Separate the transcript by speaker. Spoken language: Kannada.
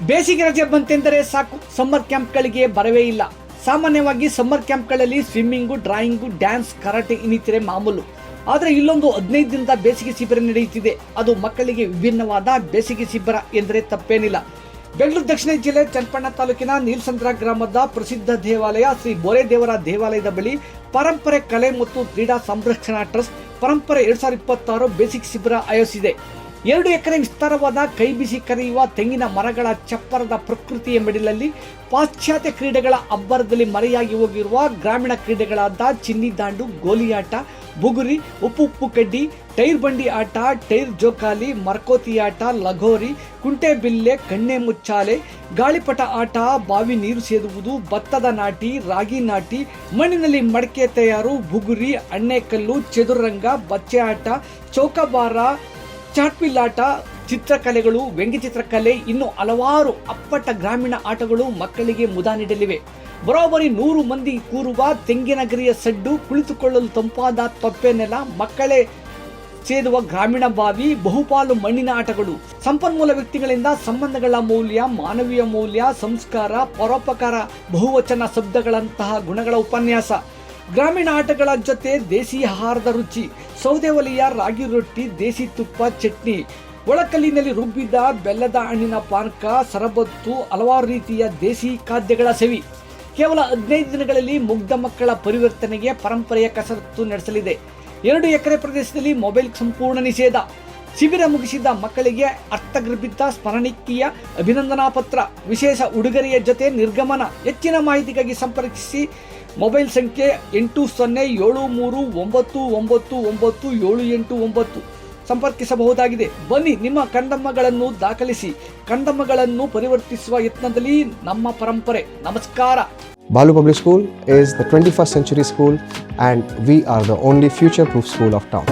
Speaker 1: ಬೇಸಿಗೆ ರಜೆ ಬಂತೆಂದರೆ ಸಾಕು, ಸಮ್ಮರ್ ಕ್ಯಾಂಪ್ಗಳಿಗೆ ಬರವೇ ಇಲ್ಲ. ಸಾಮಾನ್ಯವಾಗಿ ಸಮ್ಮರ್ ಕ್ಯಾಂಪ್ಗಳಲ್ಲಿ ಸ್ವಿಮ್ಮಿಂಗು, ಡ್ರಾಯಿಂಗು, ಡ್ಯಾನ್ಸ್, ಕರಾಟೆ ಇನ್ನಿತರೆ ಮಾಮೂಲು. ಆದರೆ ಇಲ್ಲೊಂದು 15 ದಿನದ ಬೇಸಿಗೆ ಶಿಬಿರ ನಡೆಯುತ್ತಿದೆ. ಅದು ಮಕ್ಕಳಿಗೆ ವಿಭಿನ್ನವಾದ ಬೇಸಿಗೆ ಶಿಬಿರ ಎಂದರೆ ತಪ್ಪೇನಿಲ್ಲ. ಬೆಂಗಳೂರು ದಕ್ಷಿಣ ಜಿಲ್ಲೆ ಚನ್ನಪಟ್ಟಣ ತಾಲೂಕಿನ ನೀಲಸಂದ್ರ ಗ್ರಾಮದ ಪ್ರಸಿದ್ಧ ದೇವಾಲಯ ಶ್ರೀ ಬೋರೆದೇವರ ದೇವಾಲಯದ ಬಳಿ ಪರಂಪರೆ ಕಲೆ ಮತ್ತು ಕ್ರೀಡಾ ಸಂರಕ್ಷಣಾ ಟ್ರಸ್ಟ್ ಪರಂಪರೆ 2026 ಬೇಸಿಗೆ ಶಿಬಿರ ಆಯೋಜಿಸಿದೆ. 2 ಎಕರೆ ವಿಸ್ತಾರವಾದ ಕೈ ಬಿಸಿ ಕರೆಯುವ ತೆಂಗಿನ ಮರಗಳ ಚಪ್ಪರದ ಪ್ರಕೃತಿಯ ಮೆಡಿಲಲ್ಲಿ ಪಾಶ್ಚಾತ್ಯ ಕ್ರೀಡೆಗಳ ಅಬ್ಬರದಲ್ಲಿ ಮರೆಯಾಗಿ ಹೋಗಿರುವ ಗ್ರಾಮೀಣ ಕ್ರೀಡೆಗಳಾದ ಚಿನ್ನಿ ದಾಂಡು, ಗೋಲಿಯಾಟ, ಬುಗುರಿ, ಉಪ್ಪು ಕಡ್ಡಿ, ಟೈರ್ ಬಂಡಿ ಆಟ, ಟೈರ್ ಜೋಕಾಲಿ, ಮರಕೋತಿ ಆಟ, ಲಗೋರಿ, ಕುಂಟೆಬಿಲ್ಲೆ, ಕಣ್ಣೆ ಮುಚ್ಚಾಲೆ, ಗಾಳಿಪಟ ಆಟ, ಬಾವಿ ನೀರು ಸೇದುವುದು, ಭತ್ತದ ನಾಟಿ, ರಾಗಿ ನಾಟಿ, ಮಣ್ಣಿನಲ್ಲಿ ಮಡಕೆ ತಯಾರು, ಬುಗುರಿ, ಅಣ್ಣೆಕಲ್ಲು, ಚದುರಂಗ, ಬಚ್ಚೆ ಆಟ, ಚೌಕಾಬಾರ, ಚಾಟ್ಪಿಲ್ಲಾಟ, ಚಿತ್ರಕಲೆಗಳು, ವ್ಯಂಗ್ಯಚಿತ್ರಕಲೆ, ಇನ್ನು ಹಲವಾರು ಅಪ್ಪಟ ಗ್ರಾಮೀಣ ಆಟಗಳು ಮಕ್ಕಳಿಗೆ ಮುದ ನೀಡಲಿವೆ. ಬರೋಬ್ಬರಿ 100 ಮಂದಿ ಕೂರುವ ತೆಂಗಿನಗರಿಯ ಸಡ್ಡು, ಕುಳಿತುಕೊಳ್ಳಲು ತಂಪಾದ ತೊಪ್ಪೆ ನೆಲ, ಮಕ್ಕಳೇ ಸೇದುವ ಗ್ರಾಮೀಣ ಬಾವಿ, ಬಹುಪಾಲು ಮಣ್ಣಿನ ಆಟಗಳು, ಸಂಪನ್ಮೂಲ ವ್ಯಕ್ತಿಗಳಿಂದ ಸಂಬಂಧಗಳ ಮೌಲ್ಯ, ಮಾನವೀಯ ಮೌಲ್ಯ, ಸಂಸ್ಕಾರ, ಪರೋಪಕಾರ, ಬಹುವಚನ ಶಬ್ದಗಳಂತಹ ಗುಣಗಳ ಉಪನ್ಯಾಸ. ಗ್ರಾಮೀಣ ಆಟಗಳ ಜೊತೆ ದೇಸಿ ಆಹಾರದ ರುಚಿ, ಸೌದೆ ಒಲೆಯ ರಾಗಿ ರೊಟ್ಟಿ, ದೇಸಿ ತುಪ್ಪ, ಚಟ್ನಿ, ಒಳಕಲ್ಲಿನಲ್ಲಿ ರುಬ್ಬಿದ ಬೆಲ್ಲದ ಹಣ್ಣಿನ ಪಾನಕ, ಸರಬತ್ತು, ಹಲವಾರು ರೀತಿಯ ದೇಸಿ ಖಾದ್ಯಗಳ ಸವಿ. ಕೇವಲ 15 ದಿನಗಳಲ್ಲಿ ಮುಗ್ಧ ಮಕ್ಕಳ ಪರಿವರ್ತನೆಗೆ ಪರಂಪರೆಯ ಕಸರತ್ತು ನಡೆಸಲಿದೆ. 2 ಎಕರೆ ಪ್ರದೇಶದಲ್ಲಿ ಮೊಬೈಲ್ ಸಂಪೂರ್ಣ ನಿಷೇಧ. ಶಿಬಿರ ಮುಗಿಸಿದ ಮಕ್ಕಳಿಗೆ ಅರ್ಥಗರ್ಭಿತ ಸ್ಮರಣಿಕೆಯ ಅಭಿನಂದನಾ ಪತ್ರ, ವಿಶೇಷ ಉಡುಗೊರೆಯ ಜೊತೆ ನಿರ್ಗಮನ. ಹೆಚ್ಚಿನ ಮಾಹಿತಿಗಾಗಿ ಸಂಪರ್ಕಿಸಿ. ಮೊಬೈಲ್ ಸಂಖ್ಯೆ 8073999789 ಸಂಪರ್ಕಿಸಬಹುದಾಗಿದೆ. ಬನ್ನಿ, ನಿಮ್ಮ ಕಂದಮ್ಮಗಳನ್ನು ದಾಖಲಿಸಿ, ಕಂದಮ್ಮಗಳನ್ನು ಪರಿವರ್ತಿಸುವ ಯತ್ನದಲ್ಲಿ ನಮ್ಮ ಪರಂಪರೆ. ನಮಸ್ಕಾರ.
Speaker 2: Balu Public School is the 21st century school and we are the only future-proof school of town.